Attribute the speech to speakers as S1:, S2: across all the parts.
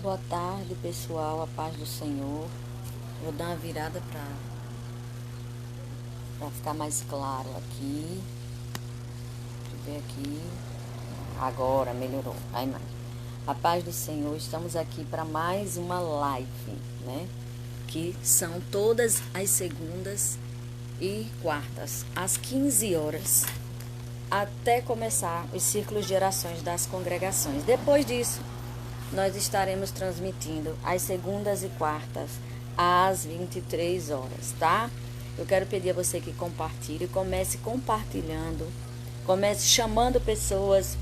S1: Boa tarde, pessoal, a paz do Senhor. Vou dar uma virada para ficar mais claro aqui. Deixa eu ver aqui. Agora melhorou a imagem. A paz do Senhor, estamos aqui para mais uma live, né? Que são todas as segundas e quartas, às 15 horas, até começar os círculos de orações das congregações. Depois disso, nós estaremos transmitindo às segundas e quartas, às 23 horas, tá? Eu quero pedir a você que compartilhe, comece compartilhando, comece chamando pessoas.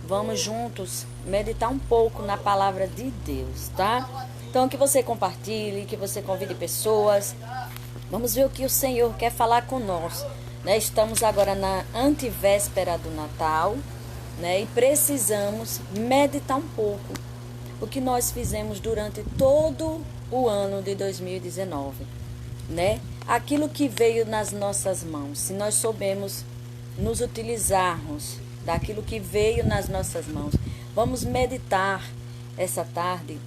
S1: Vamos juntos meditar um pouco na palavra de Deus, tá? Então, que você compartilhe, que você convide pessoas. Vamos ver o que o Senhor quer falar conosco, né? Estamos agora na antivéspera do Natal, né? E precisamos meditar um pouco o que nós fizemos durante todo o ano de 2019, né? Aquilo que veio nas nossas mãos, se nós soubemos nos utilizarmos daquilo que veio nas nossas mãos. Vamos meditar essa tarde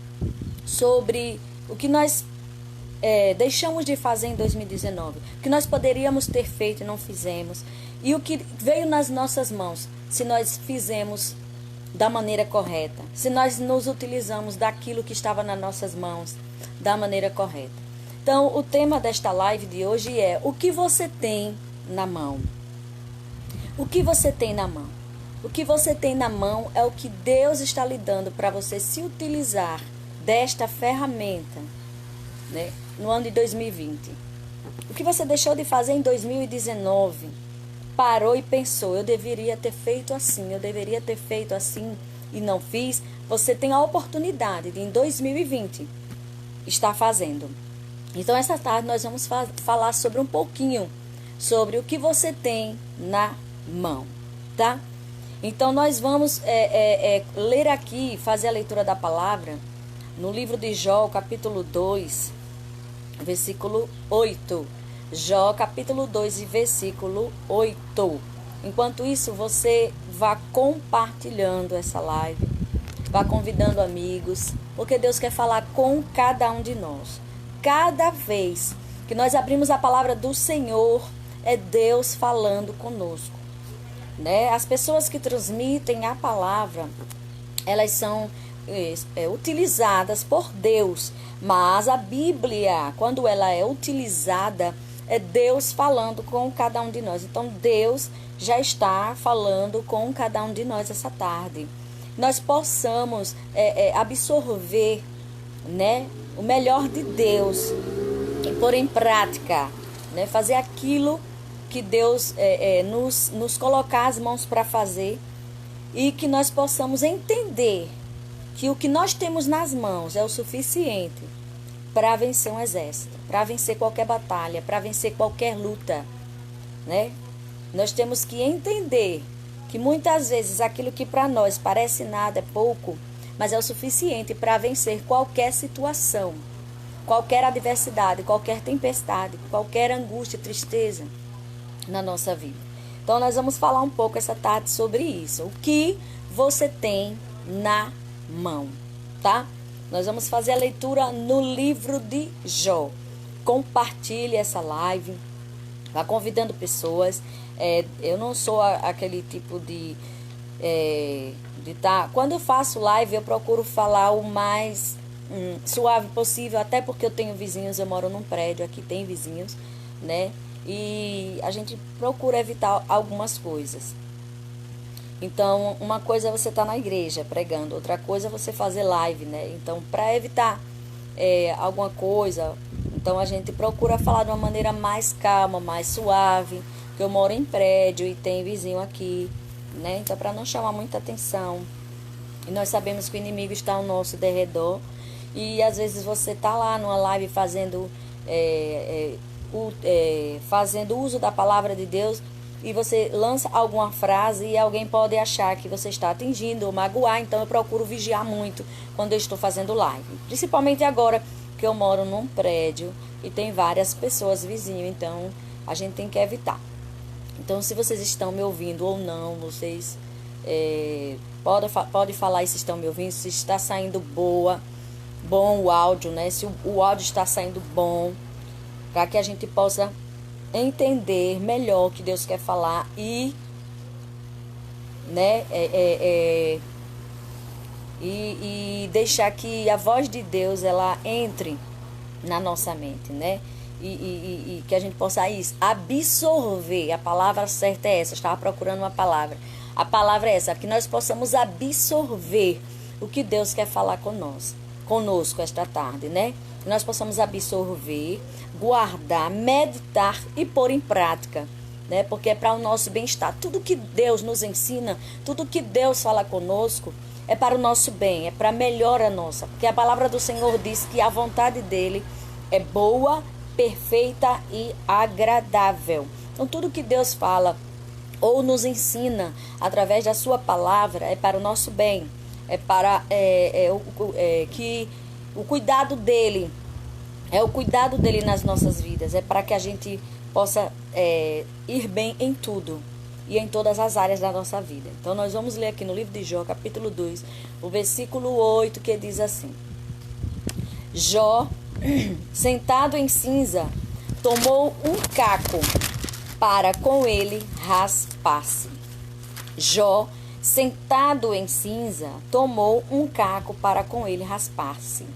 S1: sobre o que nós deixamos de fazer em 2019, o que nós poderíamos ter feito e não fizemos, e o que veio nas nossas mãos, se nós fizemos da maneira correta, se nós nos utilizamos daquilo que estava nas nossas mãos da maneira correta. Então, o tema desta live de hoje é: o que você tem na mão? O que você tem na mão? O que você tem na mão é o que Deus está lhe dando para você se utilizar desta ferramenta, né, no ano de 2020. O que você deixou de fazer em 2019? Parou e pensou: eu deveria ter feito assim, eu deveria ter feito assim e não fiz. Você tem a oportunidade de, em 2020, estar fazendo. Então, essa tarde nós vamos falar sobre um pouquinho sobre o que você tem na mão, tá? Então, nós vamos ler aqui, fazer a leitura da palavra no livro de Jó, capítulo 2, versículo 8. Jó, capítulo 2 e versículo 8. Enquanto isso, você vá compartilhando essa live, vá convidando amigos, porque Deus quer falar com cada um de nós. Cada vez que nós abrimos a palavra do Senhor, é Deus falando conosco, né? As pessoas que transmitem a palavra, elas são utilizadas por Deus, mas a Bíblia, quando ela é utilizada, é Deus falando com cada um de nós. Então, Deus já está falando com cada um de nós essa tarde. Nós possamos absorver, né, o melhor de Deus e pôr em prática, né, fazer aquilo que Deus nos colocar as mãos para fazer, e que nós possamos entender que o que nós temos nas mãos é o suficiente para vencer um exército, para vencer qualquer batalha, para vencer qualquer luta, né? Nós temos que entender que muitas vezes aquilo que para nós parece nada, é pouco, mas é o suficiente para vencer qualquer situação, qualquer adversidade, qualquer tempestade, qualquer angústia, tristeza na nossa vida. Então, nós vamos falar um pouco essa tarde sobre isso. O que você tem na mão, tá? Nós vamos fazer a leitura no livro de Jó. Compartilhe essa live, vá convidando pessoas. Eu não sou aquele tipo de tá. Quando eu faço live, eu procuro falar o mais suave possível, até porque eu tenho vizinhos, eu moro num prédio, aqui tem vizinhos, né? E a gente procura evitar algumas coisas. Então, uma coisa é você estar na igreja pregando, outra coisa é você fazer live, né? Então, para evitar alguma coisa, então a gente procura falar de uma maneira mais calma, mais suave, porque eu moro em prédio e tem vizinho aqui, né? Então, para não chamar muita atenção. E nós sabemos que o inimigo está ao nosso derredor, e às vezes você está lá numa live fazendo fazendo uso da palavra de Deus, e você lança alguma frase e alguém pode achar que você está atingindo ou magoar. Então, eu procuro vigiar muito quando eu estou fazendo live, principalmente agora que eu moro num prédio e tem várias pessoas vizinhos, então a gente tem que evitar. Então, se vocês estão me ouvindo ou não, vocês pode falar se estão me ouvindo, se está saindo boa bom o áudio, né? Se o áudio está saindo bom, para que a gente possa entender melhor o que Deus quer falar e, né, e deixar que a voz de Deus ela entre na nossa mente, né? E que a gente possa absorver. A palavra certa é essa. Eu estava procurando uma palavra. A palavra é essa, que nós possamos absorver o que Deus quer falar conosco esta tarde, né? Que nós possamos absorver, guardar, meditar e pôr em prática, né? Porque é para o nosso bem-estar. Tudo que Deus nos ensina, tudo que Deus fala conosco, é para o nosso bem, é para a melhora nossa. Porque a palavra do Senhor diz que a vontade dele é boa, perfeita e agradável. Então, tudo que Deus fala ou nos ensina através da sua palavra é para o nosso bem. É para que o cuidado dele, o cuidado dele nas nossas vidas. É para que a gente possa ir bem em tudo e em todas as áreas da nossa vida. Então, nós vamos ler aqui no livro de Jó, capítulo 2, o versículo 8, que diz assim: Jó, sentado em cinza, tomou um caco para com ele raspar-se. Jó, sentado em cinza, tomou um caco para com ele raspar-se.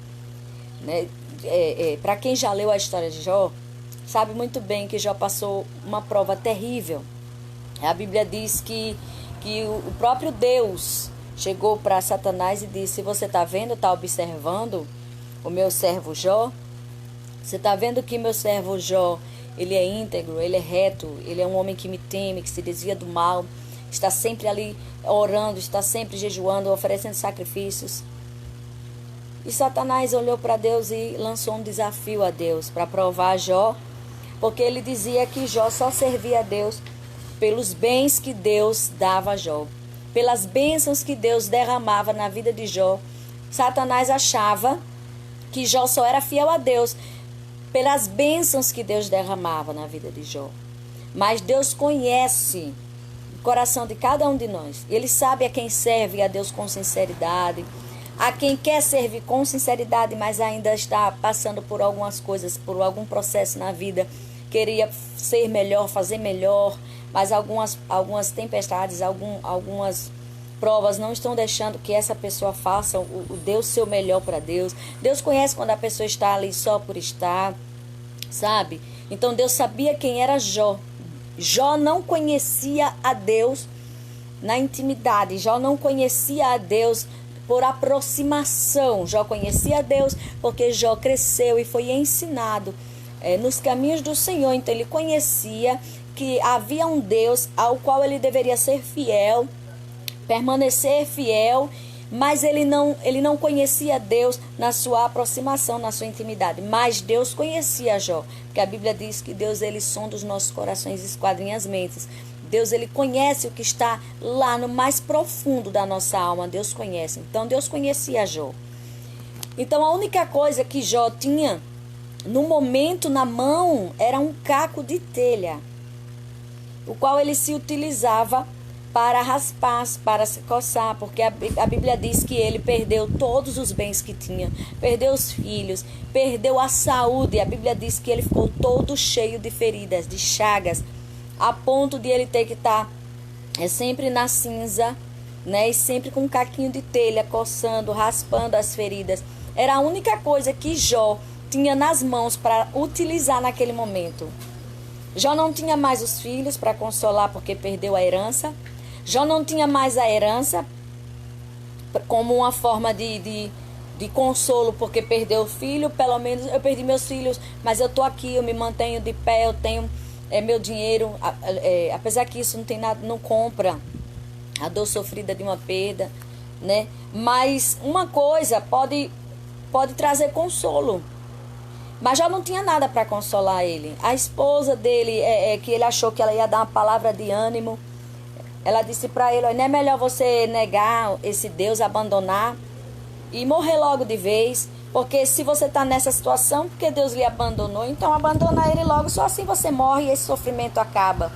S1: Né? Para quem já leu a história de Jó, sabe muito bem que Jó passou uma prova terrível. A Bíblia diz que o próprio Deus chegou para Satanás e disse: você está vendo, está observando o meu servo Jó? Você está vendo que meu servo Jó, ele é íntegro, ele é reto, ele é um homem que me teme, que se desvia do mal, está sempre ali orando, está sempre jejuando, oferecendo sacrifícios. E Satanás olhou para Deus e lançou um desafio a Deus para provar Jó, porque ele dizia que Jó só servia a Deus pelos bens que Deus dava a Jó, pelas bênçãos que Deus derramava na vida de Jó. Satanás achava que Jó só era fiel a Deus pelas bênçãos que Deus derramava na vida de Jó. Mas Deus conhece o coração de cada um de nós. Ele sabe a quem serve a Deus com sinceridade, a quem quer servir com sinceridade, mas ainda está passando por algumas coisas, por algum processo na vida, queria ser melhor, fazer melhor, mas algumas tempestades, algumas provas não estão deixando que essa pessoa faça o Deus seu melhor para Deus. Deus conhece quando a pessoa está ali só por estar, sabe? Então Deus sabia quem era Jó. Jó não conhecia a Deus na intimidade. Jó não conhecia a Deus por aproximação. Jó conhecia a Deus porque Jó cresceu e foi ensinado nos caminhos do Senhor. Então ele conhecia que havia um Deus ao qual ele deveria ser fiel, permanecer fiel, mas ele não conhecia Deus na sua aproximação, na sua intimidade. Mas Deus conhecia Jó, porque a Bíblia diz que Deus, ele sonda os nossos corações e esquadrinha as mentes. Deus, ele conhece o que está lá no mais profundo da nossa alma. Deus conhece. Então Deus conhecia Jó. Então a única coisa que Jó tinha no momento na mão era um caco de telha, o qual ele se utilizava para raspar, para se coçar, porque a Bíblia diz que ele perdeu todos os bens que tinha, perdeu os filhos, perdeu a saúde. A Bíblia diz que ele ficou todo cheio de feridas, de chagas, a ponto de ele ter que estar sempre na cinza, né, e sempre com um caquinho de telha, coçando, raspando as feridas. Era a única coisa que Jó tinha nas mãos para utilizar naquele momento. Jó não tinha mais os filhos para consolar porque perdeu a herança. Jó não tinha mais a herança como uma forma de consolo porque perdeu o filho. Pelo menos eu perdi meus filhos, mas eu estou aqui, eu me mantenho de pé, eu tenho meu dinheiro. Apesar que isso não tem nada, não compra a dor sofrida de uma perda, né? Mas uma coisa pode trazer consolo. Mas já não tinha nada para consolar ele. A esposa dele, que ele achou que ela ia dar uma palavra de ânimo, ela disse para ele: não é melhor você negar esse Deus, abandonar e morrer logo de vez? Porque se você está nessa situação, porque Deus lhe abandonou, então abandona ele logo, só assim você morre e esse sofrimento acaba.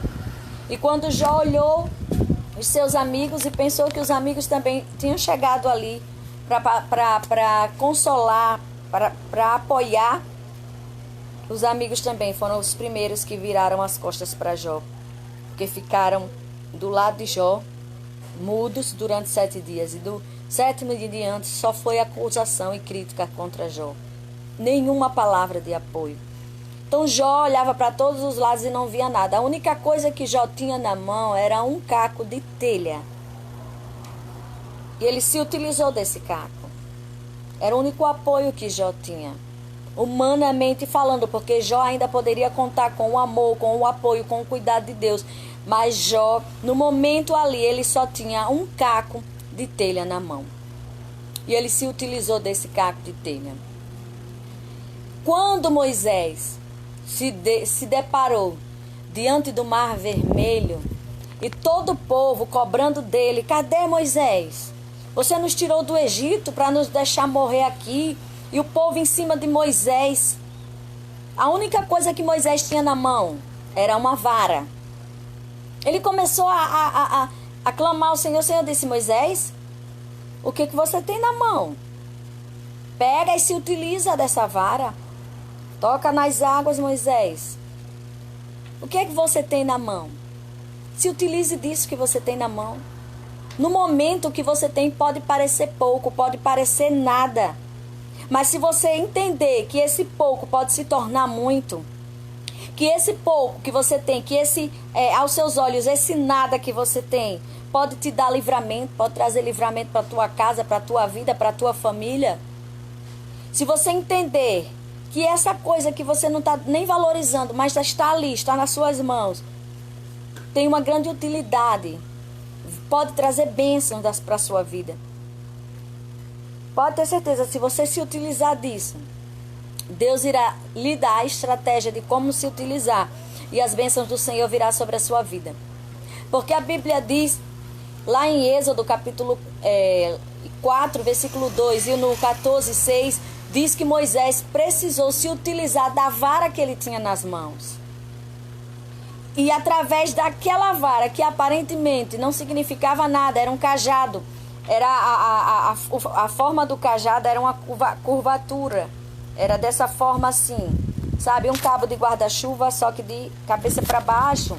S1: E quando Jó olhou os seus amigos e pensou que os amigos também tinham chegado ali para consolar, para apoiar. Os amigos também foram os primeiros que viraram as costas para Jó, porque ficaram do lado de Jó, mudos durante 7 dias. E do 7º dia em diante só foi acusação e crítica contra Jó. Nenhuma palavra de apoio. Então Jó olhava para todos os lados e não via nada. A única coisa que Jó tinha na mão era um caco de telha. E ele se utilizou desse caco. Era o único apoio que Jó tinha, humanamente falando, porque Jó ainda poderia contar com o amor, com o apoio, com o cuidado de Deus. Mas Jó, no momento ali, ele só tinha um caco de telha na mão. E ele se utilizou desse caco de telha. Quando Moisés se deparou diante do Mar Vermelho e todo o povo cobrando dele: cadê Moisés? Você nos tirou do Egito para nos deixar morrer aqui. E o povo em cima de Moisés. A única coisa que Moisés tinha na mão era uma vara. Ele começou a clamar ao Senhor. O Senhor disse: Moisés, o que você tem na mão? Pega e se utiliza dessa vara. Toca nas águas, Moisés. O que você tem na mão? Se utilize disso que você tem na mão. No momento, o que você tem pode parecer pouco, pode parecer nada. Mas se você entender que esse pouco pode se tornar muito, que esse pouco que você tem, que aos seus olhos, esse nada que você tem, pode te dar livramento, pode trazer livramento para a tua casa, para a tua vida, para a tua família. Se você entender que essa coisa que você não está nem valorizando, mas está ali, está nas suas mãos, tem uma grande utilidade, pode trazer bênçãos para a sua vida. Pode ter certeza, se você se utilizar disso, Deus irá lhe dar a estratégia de como se utilizar. E as bênçãos do Senhor virá sobre a sua vida. Porque a Bíblia diz, lá em Êxodo capítulo 4, versículo 2, e no 14, 6, diz que Moisés precisou se utilizar da vara que ele tinha nas mãos. E através daquela vara, que aparentemente não significava nada, era um cajado, era a forma do cajado era uma curvatura, era dessa forma assim, sabe, um cabo de guarda-chuva, só que de cabeça para baixo.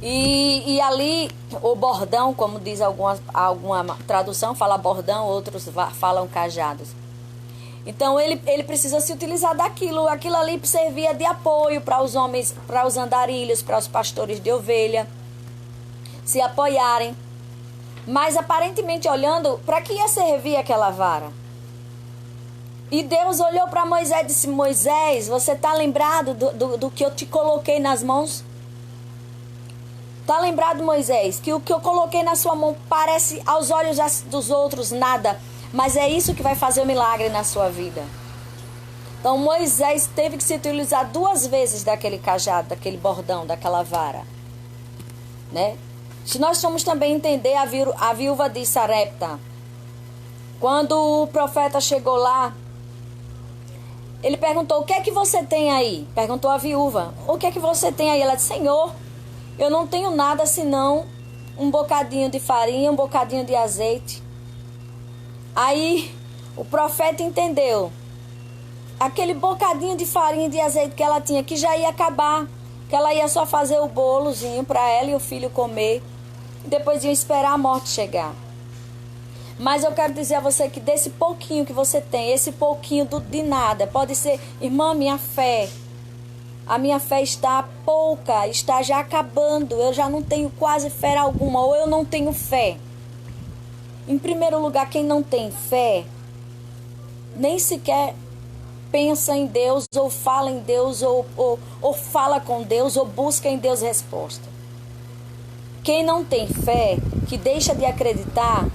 S1: E ali o bordão, como diz alguma tradução, fala bordão, outros falam cajados. Então ele precisa se utilizar daquilo. Aquilo ali servia de apoio para os homens, para os andarilhos, para os pastores de ovelha se apoiarem. Mas aparentemente olhando, para que ia servir aquela vara? E Deus olhou para Moisés e disse: Moisés, você está lembrado do que eu te coloquei nas mãos? Está lembrado, Moisés, que o que eu coloquei na sua mão parece aos olhos dos outros nada, mas é isso que vai fazer o milagre na sua vida. Então Moisés teve que se utilizar 2 vezes daquele cajado, daquele bordão, daquela vara, né? Se nós formos também entender a viúva de Sarepta, quando o profeta chegou lá, ele perguntou: o que é que você tem aí? Perguntou a viúva: o que é que você tem aí? Ela disse: Senhor, eu não tenho nada senão um bocadinho de farinha, um bocadinho de azeite. Aí o profeta entendeu. Aquele bocadinho de farinha e de azeite que ela tinha, que já ia acabar, que ela ia só fazer o bolozinho para ela e o filho comer, e depois ia esperar a morte chegar. Mas eu quero dizer a você que desse pouquinho que você tem, esse pouquinho de nada, pode ser: irmã, minha fé, a minha fé está pouca, está já acabando, eu já não tenho quase fé alguma, ou eu não tenho fé. Em primeiro lugar, quem não tem fé, nem sequer pensa em Deus, ou fala em Deus, ou fala com Deus, ou busca em Deus resposta. Quem não tem fé, que deixa de acreditar,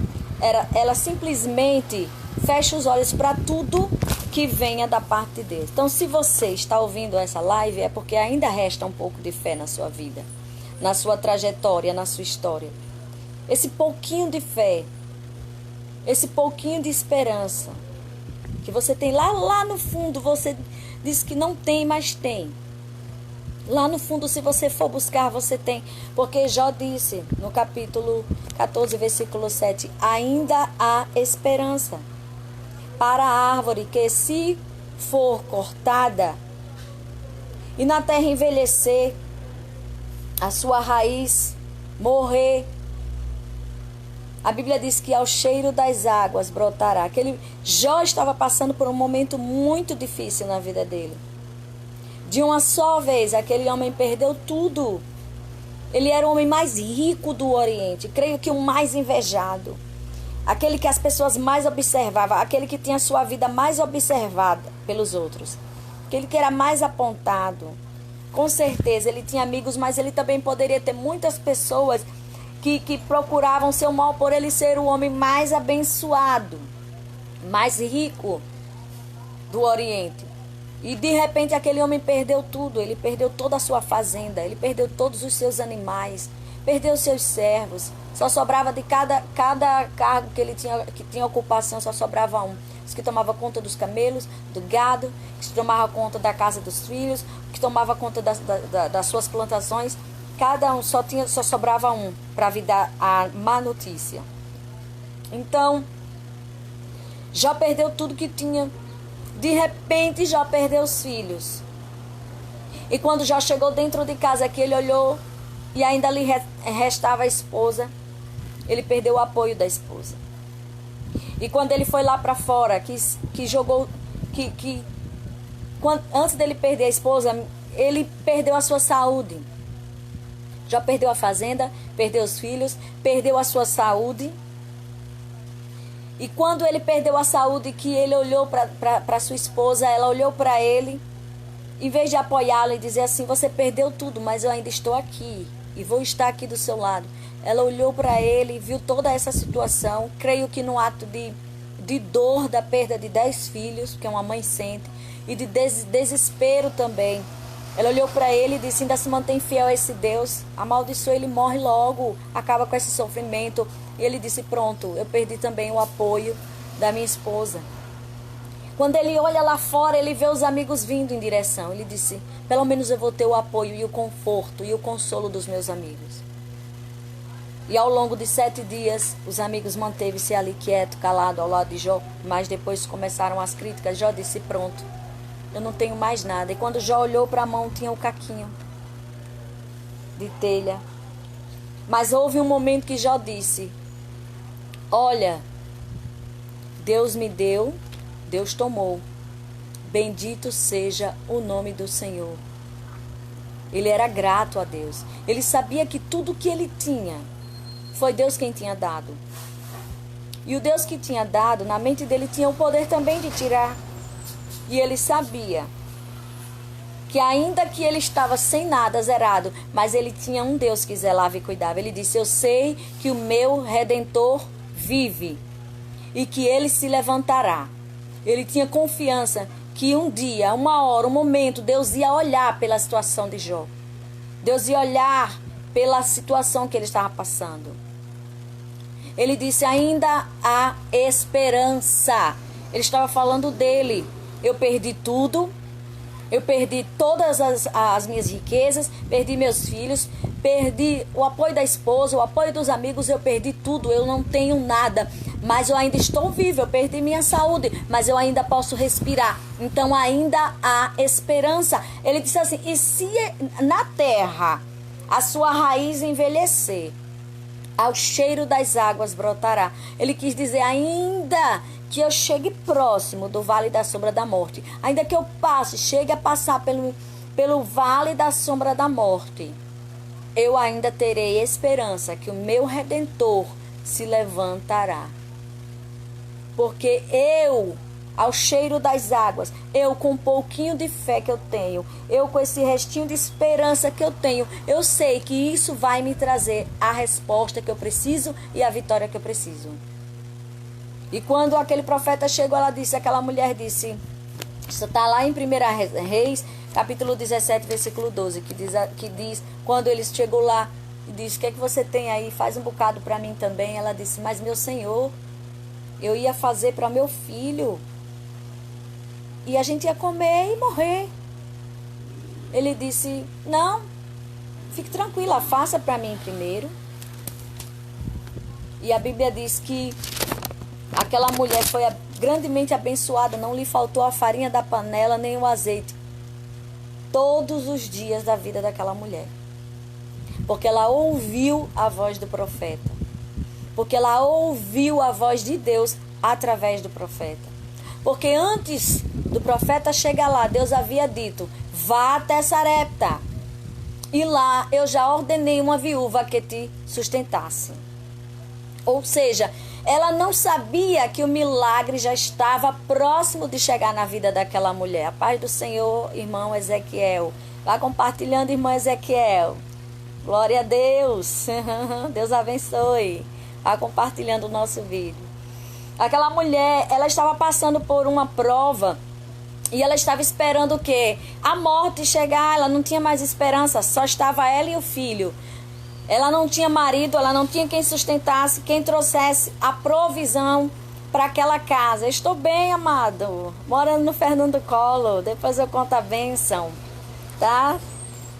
S1: ela simplesmente fecha os olhos para tudo que venha da parte de Deus. Então, se você está ouvindo essa live, é porque ainda resta um pouco de fé na sua vida, na sua trajetória, na sua história. Esse pouquinho de fé, esse pouquinho de esperança que você tem lá no fundo, você diz que não tem, mas tem. Lá no fundo, se você for buscar, você tem. Porque Jó disse, no capítulo 14, versículo 7, ainda há esperança para a árvore que, se for cortada e na terra envelhecer, a sua raiz morrer, a Bíblia diz que ao cheiro das águas brotará. Jó estava passando por um momento muito difícil na vida dele. De uma só vez, aquele homem perdeu tudo. Ele era o homem mais rico do Oriente, creio que o mais invejado. Aquele que as pessoas mais observavam, aquele que tinha a sua vida mais observada pelos outros. Aquele que era mais apontado. Com certeza, ele tinha amigos, mas ele também poderia ter muitas pessoas que procuravam seu mal por ele ser o homem mais abençoado, mais rico do Oriente. E de repente aquele homem perdeu tudo, ele perdeu toda a sua fazenda, ele perdeu todos os seus animais, perdeu seus servos, só sobrava de cada cargo que ele tinha, que tinha ocupação, só sobrava um. Os que tomava conta dos camelos, do gado, que tomava conta da casa dos filhos, que tomava conta das suas plantações, cada um só sobrava um para vir dar a má notícia. Então, já perdeu tudo que tinha. De repente, Jó perdeu os filhos. E quando Jó chegou dentro de casa, que ele olhou e ainda lhe restava a esposa, ele perdeu o apoio da esposa. E quando ele foi lá para fora, antes dele perder a esposa, ele perdeu a sua saúde. Jó perdeu a fazenda, perdeu os filhos, perdeu a sua saúde. E quando ele perdeu a saúde, que ele olhou para sua esposa, ela olhou para ele, em vez de apoiá-lo e dizer assim, você perdeu tudo, mas eu ainda estou aqui e vou estar aqui do seu lado. Ela olhou para ele, viu toda essa situação, creio que no ato de dor da perda de 10 filhos, que uma mãe sente, e de desespero também. Ela olhou para ele e disse, ainda se mantém fiel a esse Deus, amaldiçoa, ele morre logo, acaba com esse sofrimento. E ele disse, pronto, eu perdi também o apoio da minha esposa. Quando ele olha lá fora, ele vê os amigos vindo em direção. Ele disse, pelo menos eu vou ter o apoio e o conforto e o consolo dos meus amigos. E ao longo de 7 dias, os amigos manteve-se ali quieto, calado ao lado de Jó. Mas depois começaram as críticas. Jó disse, pronto, eu não tenho mais nada. E quando Jó olhou para a mão, tinha o caquinho de telha. Mas houve um momento que Jó disse, olha, Deus me deu, Deus tomou. Bendito seja o nome do Senhor. Ele era grato a Deus. Ele sabia que tudo que ele tinha foi Deus quem tinha dado. E o Deus que tinha dado, na mente dele tinha o poder também de tirar. E ele sabia que ainda que ele estava sem nada, zerado, mas ele tinha um Deus que zelava e cuidava. Ele disse, eu sei que o meu Redentor vive e que ele se levantará. Ele tinha confiança que um dia, uma hora, um momento, Deus ia olhar pela situação de Jó. Deus ia olhar pela situação que ele estava passando. Ele disse, ainda há esperança. Ele estava falando dele. Eu perdi tudo. Eu perdi todas as minhas riquezas, perdi meus filhos, perdi o apoio da esposa, o apoio dos amigos, eu perdi tudo, eu não tenho nada, mas eu ainda estou vivo, eu perdi minha saúde, mas eu ainda posso respirar, então ainda há esperança. Ele disse assim, e se na terra a sua raiz envelhecer, ao cheiro das águas brotará. Ele quis dizer, ainda que eu chegue próximo do vale da sombra da morte, ainda que eu chegue a passar pelo vale da sombra da morte, eu ainda terei esperança que o meu Redentor se levantará. Porque eu, ao cheiro das águas, eu com um pouquinho de fé que eu tenho, eu com esse restinho de esperança que eu tenho, eu sei que isso vai me trazer a resposta que eu preciso e a vitória que eu preciso. E quando aquele profeta chegou, aquela mulher disse, isso está lá em 1 Reis, capítulo 17, versículo 12, que diz, quando ele chegou lá e disse, o que é que você tem aí? Faz um bocado para mim também. Ela disse, mas meu Senhor, eu ia fazer para meu filho e a gente ia comer e morrer. Ele disse, não, fique tranquila, faça para mim primeiro. E a Bíblia diz que aquela mulher foi grandemente abençoada, não lhe faltou a farinha da panela nem o azeite. Todos os dias da vida daquela mulher. Porque ela ouviu a voz do profeta. Porque ela ouviu a voz de Deus através do profeta. Porque antes do profeta chegar lá, Deus havia dito, vá até Sarepta. E lá eu já ordenei uma viúva que te sustentasse. Ou seja, ela não sabia que o milagre já estava próximo de chegar na vida daquela mulher. A paz do Senhor, irmão Ezequiel. Vá compartilhando, irmão Ezequiel. Glória a Deus. Deus abençoe. Vá compartilhando o nosso vídeo. Aquela mulher, ela estava passando por uma prova. E ela estava esperando o quê? A morte chegar. Ela não tinha mais esperança. Só estava ela e o filho. Ela não tinha marido, ela não tinha quem sustentasse, quem trouxesse a provisão para aquela casa. Estou bem, amado, morando no Fernando Collor, depois eu conto a bênção, tá?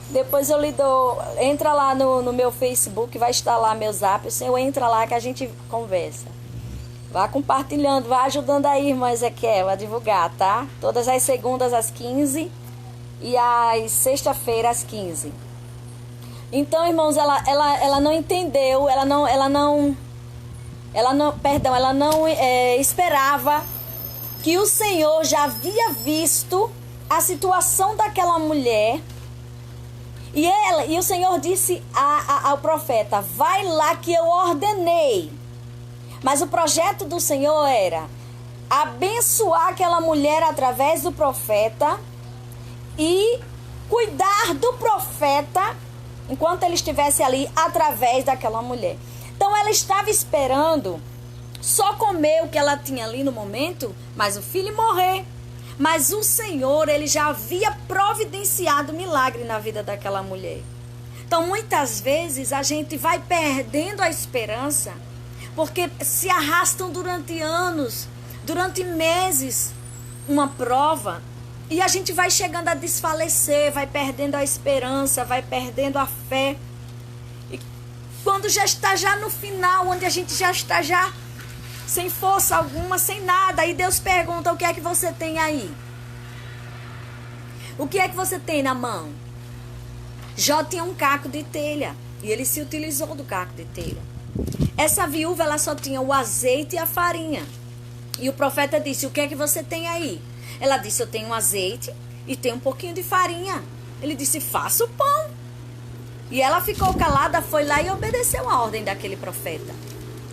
S1: Depois eu lhe dou, entra lá no meu Facebook, vai estar lá meu zap, o senhor entra lá que a gente conversa. Vá compartilhando, vá ajudando aí, irmã Ezequiel, a divulgar, tá? Todas as segundas às 15 e às sexta-feira às 15. Então, irmãos, ela não entendeu, ela não esperava que o Senhor já havia visto a situação daquela mulher. E o Senhor disse ao profeta, vai lá que eu ordenei. Mas o projeto do Senhor era abençoar aquela mulher através do profeta e cuidar do profeta enquanto ele estivesse ali, através daquela mulher. Então, ela estava esperando só comer o que ela tinha ali no momento, mas o filho morrer. Mas o Senhor, ele já havia providenciado milagre na vida daquela mulher. Então, muitas vezes, a gente vai perdendo a esperança, porque se arrastam durante anos, durante meses, uma prova. E a gente vai chegando a desfalecer, vai perdendo a esperança, vai perdendo a fé. E quando já está já no final, onde a gente já está já sem força alguma, sem nada, aí Deus pergunta, o que é que você tem aí? O que é que você tem na mão? Jó tinha um caco de telha e ele se utilizou do caco de telha. Essa viúva, ela só tinha o azeite e a farinha. E o profeta disse, o que é que você tem aí? Ela disse, eu tenho um azeite e tenho um pouquinho de farinha. Ele disse, faça o pão. E ela ficou calada, foi lá e obedeceu a ordem daquele profeta.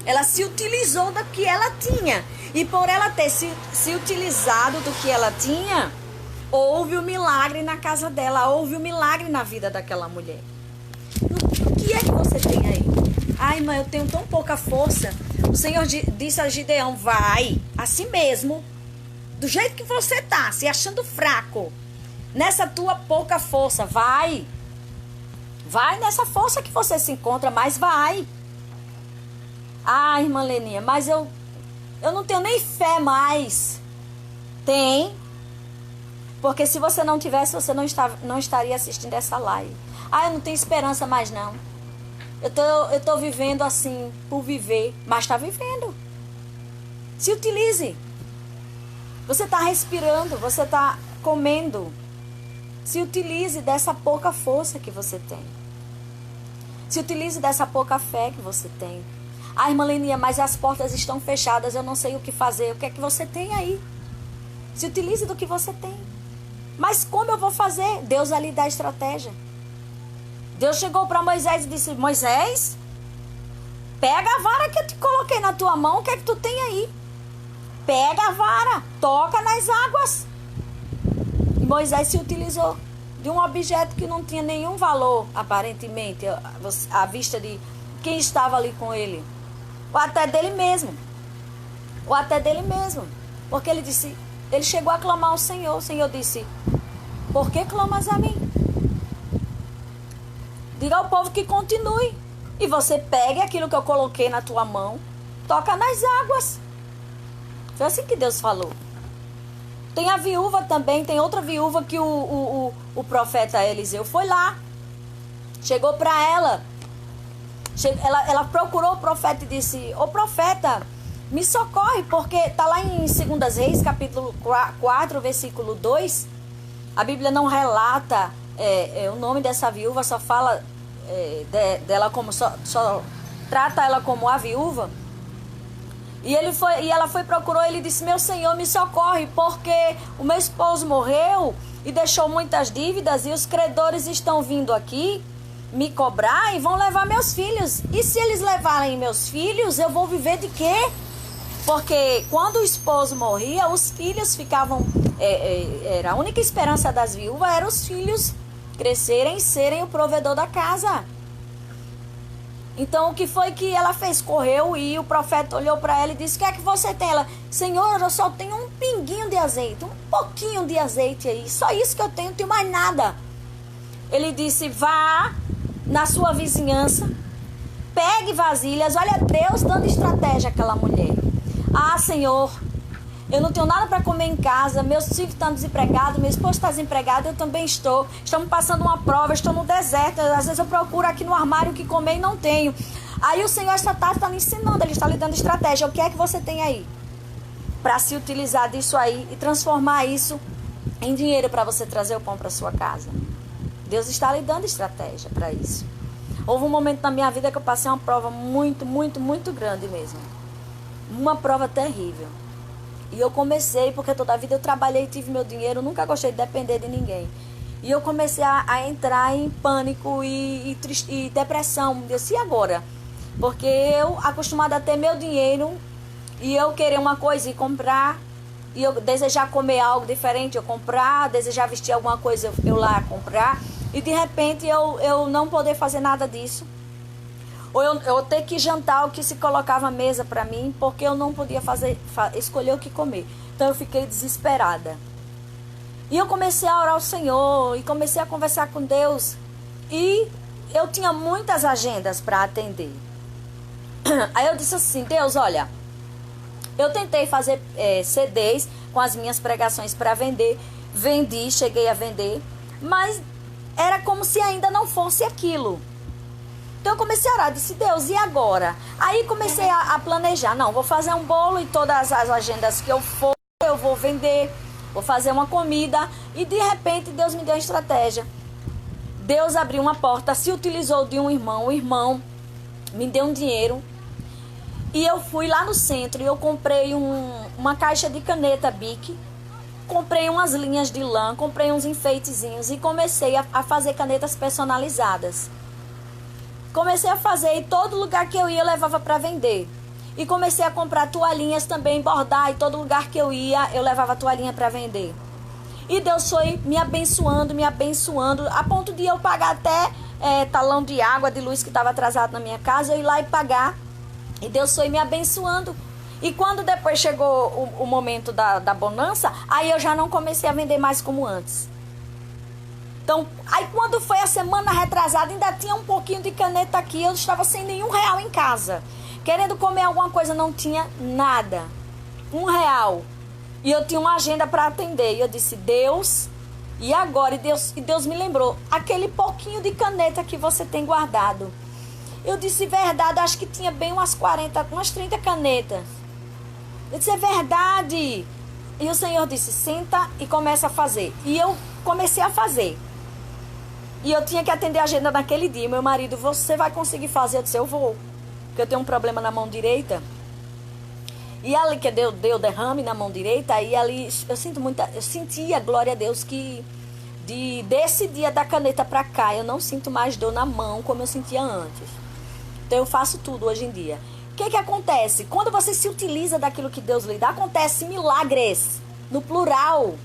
S1: Ela se utilizou do que ela tinha. E por ela ter se utilizado do que ela tinha, houve um milagre na casa dela, houve um milagre na vida daquela mulher. O que é que você tem aí? Ai, mãe, eu tenho tão pouca força. O Senhor disse a Gideão, vai, assim mesmo. Do jeito que você tá, se achando fraco, nessa tua pouca força, vai. Vai nessa força que você se encontra, mas vai. Ah, irmã Leninha, mas eu não tenho nem fé mais. Tem. Porque se você não tivesse, você não estaria assistindo essa live. Ah, eu não tenho esperança mais não. Eu tô vivendo assim, por viver, mas está vivendo. Se utilize. Você está respirando, você está comendo. Se utilize dessa pouca força que você tem. Se utilize dessa pouca fé que você tem. Ah, irmã Leninha, mas as portas estão fechadas, eu não sei o que fazer. O que é que você tem aí? Se utilize do que você tem. Mas como eu vou fazer? Deus ali dá estratégia. Deus chegou para Moisés e disse, Moisés, pega a vara que eu te coloquei na tua mão, o que é que tu tem aí? Pega a vara, toca nas águas. E Moisés se utilizou de um objeto que não tinha nenhum valor, aparentemente, à vista de quem estava ali com ele. Ou até dele mesmo. Ou até dele mesmo. Porque ele disse, ele chegou a clamar ao Senhor. O Senhor disse, por que clamas a mim? Diga ao povo que continue. E você pegue aquilo que eu coloquei na tua mão, toca nas águas. Foi assim que Deus falou. Tem a viúva também, tem outra viúva que o profeta Eliseu foi lá. Chegou para ela. Ela procurou o profeta e disse: ô profeta, me socorre, porque está lá em 2 Reis, capítulo 4, versículo 2. A Bíblia não relata o nome dessa viúva, só fala dela como só trata ela como a viúva. E ela procurou, ele disse: meu Senhor, me socorre, porque o meu esposo morreu e deixou muitas dívidas, e os credores estão vindo aqui me cobrar e vão levar meus filhos. E se eles levarem meus filhos, eu vou viver de quê? Porque quando o esposo morria, os filhos ficavam... era a única esperança das viúvas, eram os filhos crescerem e serem o provedor da casa. Então, o que foi que ela fez? Correu e o profeta olhou para ela e disse: o que é que você tem? Ela: Senhor, eu só tenho um pinguinho de azeite, um pouquinho de azeite aí. Só isso que eu tenho, não tenho mais nada. Ele disse: vá na sua vizinhança, pegue vasilhas. Olha, Deus dando estratégia àquela mulher. Ah, Senhor, eu não tenho nada para comer em casa, meus filhos estão desempregados, meu esposo está desempregado, eu também estou. Estamos passando uma prova, estou no deserto. Às vezes eu procuro aqui no armário o que comer e não tenho. Aí o Senhor essa tarde está lhe ensinando, Ele está lhe dando estratégia. O que é que você tem aí para se utilizar disso aí e transformar isso em dinheiro para você trazer o pão para sua casa? Deus está lhe dando estratégia para isso. Houve um momento na minha vida que eu passei uma prova muito, muito, muito grande mesmo. Uma prova terrível. E eu comecei, porque toda a vida eu trabalhei e tive meu dinheiro, nunca gostei de depender de ninguém. E eu comecei a entrar em pânico e depressão. Eu disse: e agora? Porque eu, acostumada a ter meu dinheiro, e eu querer uma coisa e comprar, e eu desejar comer algo diferente, eu comprar, desejar vestir alguma coisa, eu lá comprar, e de repente eu não poder fazer nada disso. Ou eu ter que jantar o que se colocava à mesa para mim, porque eu não podia escolher o que comer. Então eu fiquei desesperada. E eu comecei a orar ao Senhor, e comecei a conversar com Deus. E eu tinha muitas agendas para atender. Aí eu disse assim: Deus, olha, eu tentei fazer CDs com as minhas pregações para vender. Vendi, cheguei a vender, mas era como se ainda não fosse aquilo. Então eu comecei a orar, disse: Deus, e agora? Aí comecei a planejar. Não, vou fazer um bolo e todas as agendas que eu for, eu vou vender, vou fazer uma comida. E de repente Deus me deu uma estratégia. Deus abriu uma porta, se utilizou de um irmão. O irmão me deu um dinheiro. E eu fui lá no centro e eu comprei uma caixa de caneta Bic. Comprei umas linhas de lã, comprei uns enfeitezinhos e comecei a fazer canetas personalizadas. Comecei a fazer e todo lugar que eu ia eu levava para vender. E comecei a comprar toalhinhas também, bordar, e todo lugar que eu ia eu levava toalhinha para vender. E Deus foi me abençoando, a ponto de eu pagar até talão de água, de luz que estava atrasado na minha casa, eu ir lá e pagar. E Deus foi me abençoando. E quando depois chegou o momento da bonança, aí eu já não comecei a vender mais como antes. Então, aí quando foi a semana retrasada, ainda tinha um pouquinho de caneta aqui, eu estava sem nenhum real em casa. Querendo comer alguma coisa, não tinha nada. R$1. E eu tinha uma agenda para atender. E eu disse: Deus, e agora? E Deus me lembrou: aquele pouquinho de caneta que você tem guardado. Eu disse: verdade, acho que tinha bem umas 30 canetas. Eu disse: é verdade. E o Senhor disse: senta e começa a fazer. E eu comecei a fazer. E eu tinha que atender a agenda naquele dia. Meu marido: você vai conseguir fazer? Eu disse: eu vou. Porque eu tenho um problema na mão direita. E ali que deu derrame na mão direita. E ali eu sentia, glória a Deus, que desse dia da caneta pra cá, eu não sinto mais dor na mão como eu sentia antes. Então eu faço tudo hoje em dia. O que acontece? Quando você se utiliza daquilo que Deus lhe dá, acontece milagres. No plural.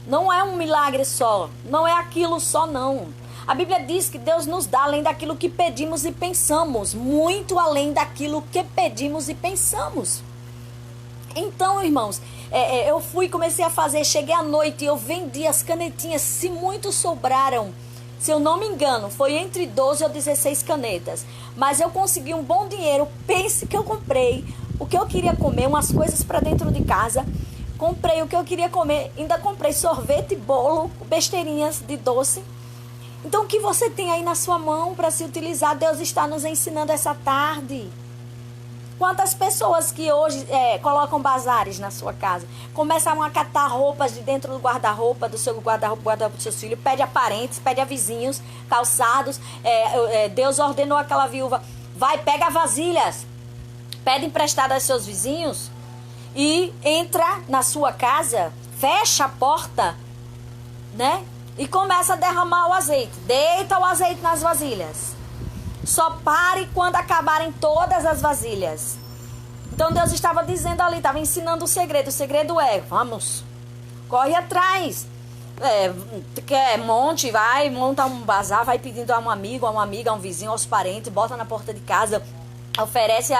S1: Não é um milagre só. Não é aquilo só, não. A Bíblia diz que Deus nos dá além daquilo que pedimos e pensamos. Muito além daquilo que pedimos e pensamos. Então, irmãos, eu comecei a fazer, cheguei à noite e eu vendi as canetinhas. Se muitos sobraram, se eu não me engano, foi entre 12 ou 16 canetas. Mas eu consegui um bom dinheiro. Pense que eu comprei o que eu queria comer, umas coisas para dentro de casa.
S2: comprei o que eu queria comer, ainda comprei sorvete, bolo, besteirinhas de doce. Então, o que você tem aí na sua mão para se utilizar, Deus está nos ensinando essa tarde. Quantas pessoas que hoje colocam bazares na sua casa, começam a catar roupas de dentro do guarda-roupa, do seu guarda-roupa dos seus filhos, pede a parentes, pede a vizinhos, calçados. Deus ordenou aquela viúva, vai, pega vasilhas, pede emprestado aos seus vizinhos e entra na sua casa, fecha a porta, né? E começa a derramar o azeite, deita o azeite nas vasilhas. Só pare quando acabarem todas as vasilhas. Então Deus estava dizendo ali, estava ensinando o segredo. O segredo é, vamos, corre atrás. Monta um bazar, vai pedindo a um amigo, a uma amiga, a um vizinho, aos parentes, bota na porta de casa, oferece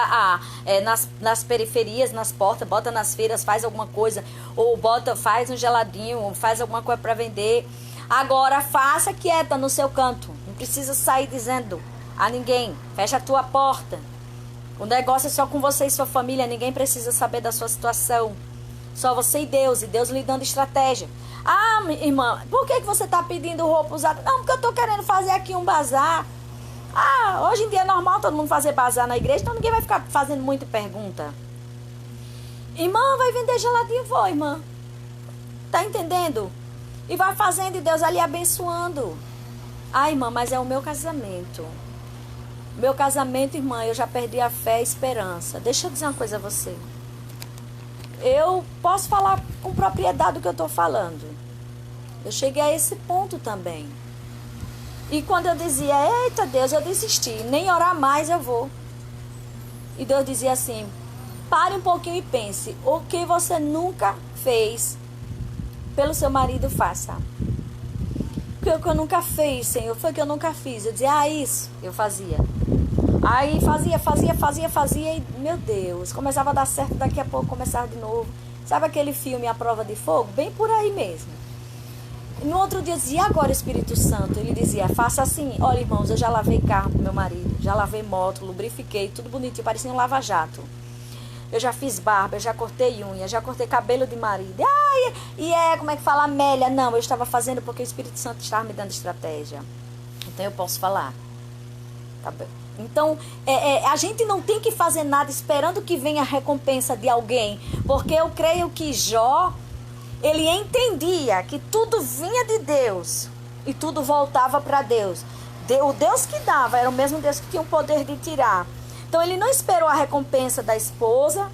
S2: nas periferias, nas portas, bota nas feiras, faz alguma coisa, ou faz um geladinho, faz alguma coisa para vender. Agora faça quieta no seu canto, não precisa sair dizendo a ninguém, fecha a tua porta. O negócio é só com você e sua família, ninguém precisa saber da sua situação. Só você e Deus lhe dando estratégia. Ah, irmã, por que você está pedindo roupa usada? Não, porque eu estou querendo fazer aqui um bazar. Ah, hoje em dia é normal todo mundo fazer bazar na igreja, então ninguém vai ficar fazendo muita pergunta. Irmã, vai vender geladinho? Vou, irmã. Tá entendendo? E vai fazendo e Deus ali abençoando. Ah, irmã, mas é o meu casamento. Meu casamento, irmã, eu já perdi a fé e a esperança. Deixa eu dizer uma coisa a você. Eu posso falar com propriedade do que eu estou falando. Eu cheguei a esse ponto também. E quando eu dizia, eita Deus, eu desisti, nem orar mais eu vou. E Deus dizia assim, pare um pouquinho e pense, o que você nunca fez pelo seu marido, faça. O que eu nunca fiz, Senhor, foi o que eu nunca fiz. Eu dizia, isso eu fazia. Aí fazia e, meu Deus, começava a dar certo, daqui a pouco começava de novo. Sabe aquele filme A Prova de Fogo? Bem por aí mesmo. No outro dia eu dizia, e agora Espírito Santo? Ele dizia, faça assim, olha irmãos, eu já lavei carro pro meu marido, já lavei moto, lubrifiquei, tudo bonitinho, parecia um lava-jato. Eu já fiz barba, eu já cortei unha, já cortei cabelo de marido. Como é que fala, Amélia? Não, eu estava fazendo porque o Espírito Santo estava me dando estratégia. Então eu posso falar. Tá bem. Então, a gente não tem que fazer nada esperando que venha a recompensa de alguém. Porque eu creio que Jó, ele entendia que tudo vinha de Deus e tudo voltava para Deus. O Deus que dava era o mesmo Deus que tinha o poder de tirar. Então, ele não esperou a recompensa da esposa,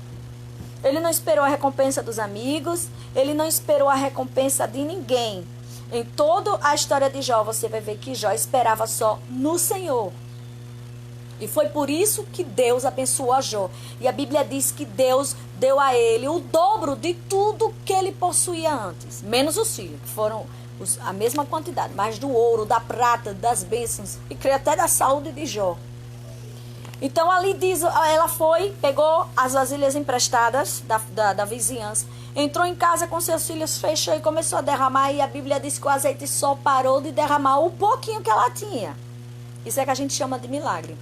S2: ele não esperou a recompensa dos amigos, ele não esperou a recompensa de ninguém. Em toda a história de Jó, você vai ver que Jó esperava só no Senhor. E foi por isso que Deus abençoou a Jó. E a Bíblia diz que Deus deu a ele o dobro de tudo que ele possuía antes. Menos os filhos, que foram a mesma quantidade. Mas do ouro, da prata, das bênçãos. E creio até da saúde de Jó. Então ali diz, ela foi, pegou as vasilhas emprestadas da vizinhança. Entrou em casa com seus filhos, fechou e começou a derramar. E a Bíblia diz que o azeite só parou de derramar o pouquinho que ela tinha. Isso é que a gente chama de milagre.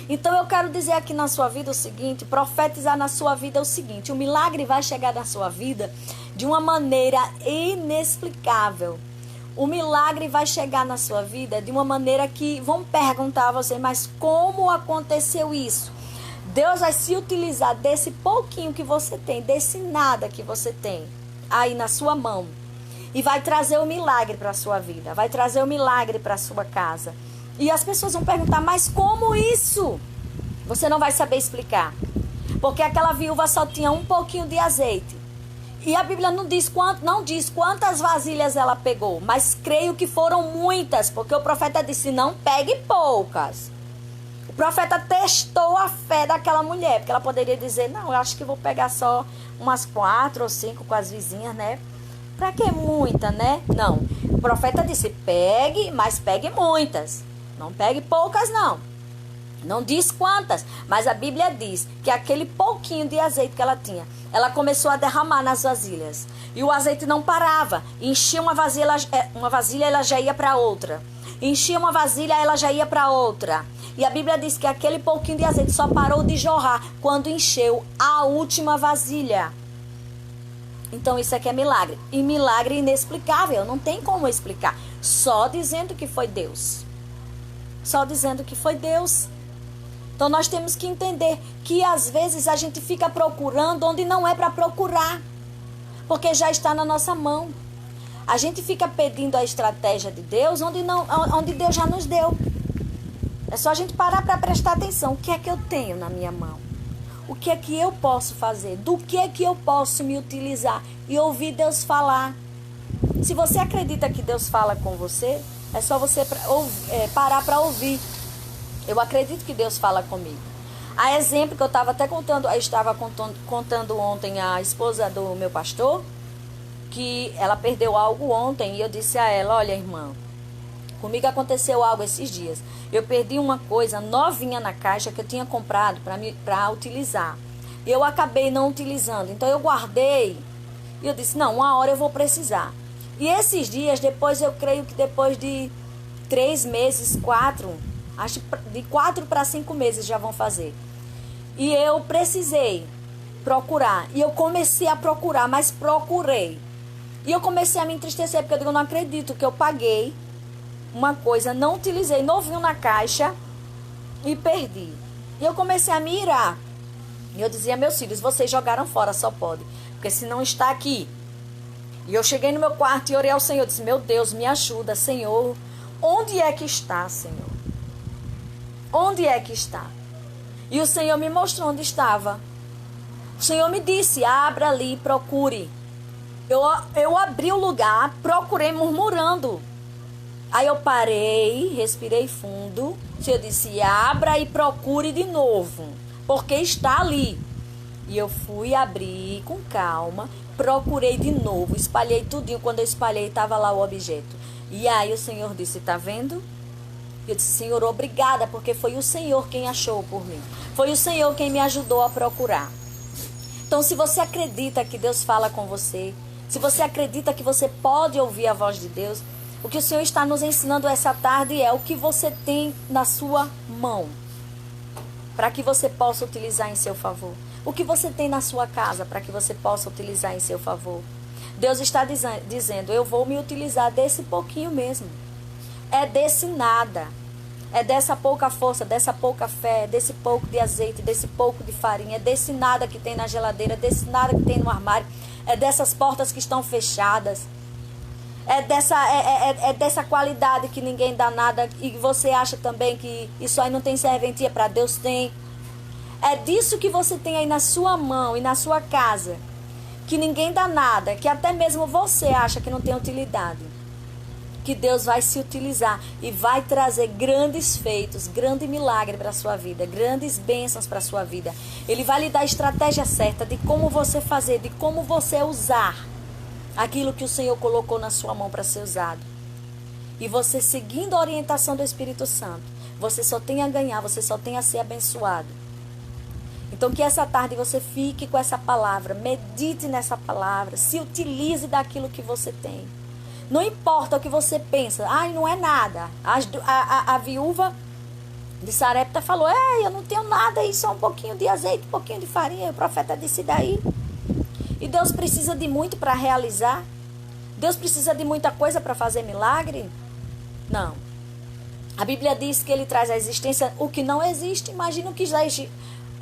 S2: Então eu quero dizer aqui na sua vida o seguinte, profetizar na sua vida o seguinte, o milagre vai chegar na sua vida de uma maneira inexplicável. O milagre vai chegar na sua vida de uma maneira que vão perguntar a você, mas como aconteceu isso? Deus vai se utilizar desse pouquinho que você tem, desse nada que você tem aí na sua mão e vai trazer o milagre para a sua vida, vai trazer o milagre para a sua casa. E as pessoas vão perguntar, mas como isso? Você não vai saber explicar. Porque aquela viúva só tinha um pouquinho de azeite. E a Bíblia não diz quantas vasilhas ela pegou. Mas creio que foram muitas. Porque o profeta disse, não pegue poucas. O profeta testou a fé daquela mulher. Porque ela poderia dizer, não, eu acho que vou pegar só umas 4 ou 5 com as vizinhas, né? Pra que muita, né? Não. O profeta disse, pegue, mas pegue muitas. Não pegue poucas, não. Não diz quantas, mas a Bíblia diz que aquele pouquinho de azeite que ela tinha, ela começou a derramar nas vasilhas. E o azeite não parava. Enchia uma vasilha, ela já ia para outra. Enchia uma vasilha, ela já ia para outra. E a Bíblia diz que aquele pouquinho de azeite só parou de jorrar quando encheu a última vasilha. Então isso aqui é milagre. E milagre inexplicável, não tem como explicar. Só dizendo que foi Deus. Só dizendo que foi Deus. Então nós temos que entender que às vezes a gente fica procurando onde não é para procurar. Porque já está na nossa mão. A gente fica pedindo a estratégia de Deus onde Deus já nos deu. É só a gente parar para prestar atenção. O que é que eu tenho na minha mão? O que é que eu posso fazer? Do que é que eu posso me utilizar? E ouvir Deus falar. Se você acredita que Deus fala com você, é só você parar para ouvir. Eu acredito que Deus fala comigo. A exemplo que eu estava até contando ontem a esposa do meu pastor, que ela perdeu algo ontem, e eu disse a ela, olha, irmã, comigo aconteceu algo esses dias. Eu perdi uma coisa novinha na caixa que eu tinha comprado para utilizar. E eu acabei não utilizando. Então eu guardei. E eu disse, não, uma hora eu vou precisar. E esses dias, eu creio que depois de 3 meses, 4, acho que de 4 para 5 meses já vão fazer. E eu precisei procurar. E eu comecei a procurar, mas procurei. E eu comecei a me entristecer, porque eu digo, eu não acredito que eu paguei uma coisa, não utilizei, novinho na caixa e perdi. E eu comecei a me irar. E eu dizia, meus filhos, vocês jogaram fora, só pode. Porque se não está aqui. E eu cheguei no meu quarto e orei ao Senhor. Disse, meu Deus, me ajuda, Senhor. Onde é que está, Senhor? Onde é que está? E o Senhor me mostrou onde estava. O Senhor me disse, abra ali e procure. Eu abri o lugar, procurei murmurando. Aí eu parei, respirei fundo. O Senhor disse, abra e procure de novo, porque está ali. E eu fui abrir com calma, procurei de novo, espalhei tudinho. Quando eu espalhei, estava lá o objeto. E aí o Senhor disse, tá vendo? Eu disse, Senhor, obrigada, porque foi o Senhor quem achou por mim. Foi o Senhor quem me ajudou a procurar. Então, se você acredita que Deus fala com você, se você acredita que você pode ouvir a voz de Deus, o que o Senhor está nos ensinando essa tarde é o que você tem na sua mão, para que você possa utilizar em seu favor. O que você tem na sua casa, para que você possa utilizar em seu favor. Deus está dizendo, eu vou me utilizar desse pouquinho mesmo. É desse nada. É dessa pouca força, dessa pouca fé, desse pouco de azeite, desse pouco de farinha, é desse nada que tem na geladeira, desse nada que tem no armário, é dessas portas que estão fechadas. É dessa qualidade que ninguém dá nada e você acha também que isso aí não tem serventia, para Deus tem. É disso que você tem aí na sua mão e na sua casa, que ninguém dá nada, que até mesmo você acha que não tem utilidade. Que Deus vai se utilizar e vai trazer grandes feitos, grande milagre para a sua vida, grandes bênçãos para a sua vida. Ele vai lhe dar a estratégia certa de como você fazer, de como você usar aquilo que o Senhor colocou na sua mão para ser usado. E você seguindo a orientação do Espírito Santo, você só tem a ganhar, você só tem a ser abençoado. Então que essa tarde você fique com essa palavra, medite nessa palavra, se utilize daquilo que você tem. Não importa o que você pensa, não é nada. A viúva de Sarepta falou, eu não tenho nada aí, só um pouquinho de azeite, um pouquinho de farinha. O profeta disse daí. E Deus precisa de muito para realizar? Deus precisa de muita coisa para fazer milagre? Não. A Bíblia diz que Ele traz à existência o que não existe. Imagina o que já existe.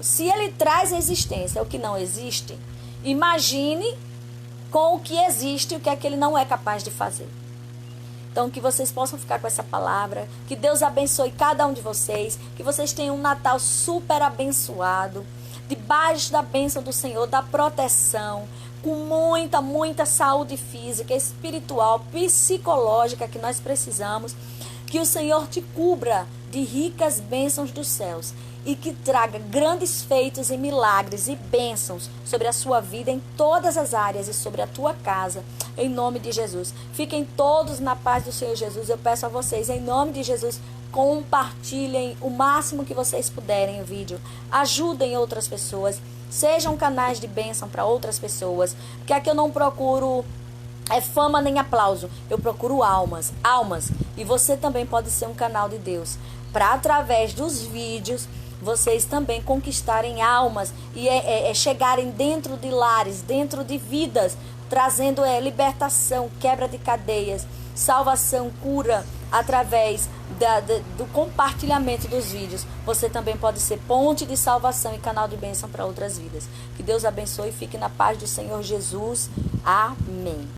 S2: Se Ele traz à existência o que não existe, imagine com o que existe, o que é que Ele não é capaz de fazer. Então, que vocês possam ficar com essa palavra, que Deus abençoe cada um de vocês, que vocês tenham um Natal super abençoado, debaixo da bênção do Senhor, da proteção, com muita, muita saúde física, espiritual, psicológica que nós precisamos, que o Senhor te cubra de ricas bênçãos dos céus e que traga grandes feitos e milagres e bênçãos sobre a sua vida em todas as áreas e sobre a tua casa, em nome de Jesus. Fiquem todos na paz do Senhor Jesus. Eu peço a vocês, em nome de Jesus, compartilhem o máximo que vocês puderem o vídeo. Ajudem outras pessoas. Sejam canais de bênção para outras pessoas. Porque aqui eu não procuro fama nem aplauso. Eu procuro almas. E você também pode ser um canal de Deus. Para através dos vídeos, vocês também conquistarem almas e chegarem dentro de lares, dentro de vidas, trazendo libertação, quebra de cadeias, salvação, cura, através do compartilhamento dos vídeos. Você também pode ser ponte de salvação e canal de bênção para outras vidas. Que Deus abençoe e fique na paz do Senhor Jesus. Amém.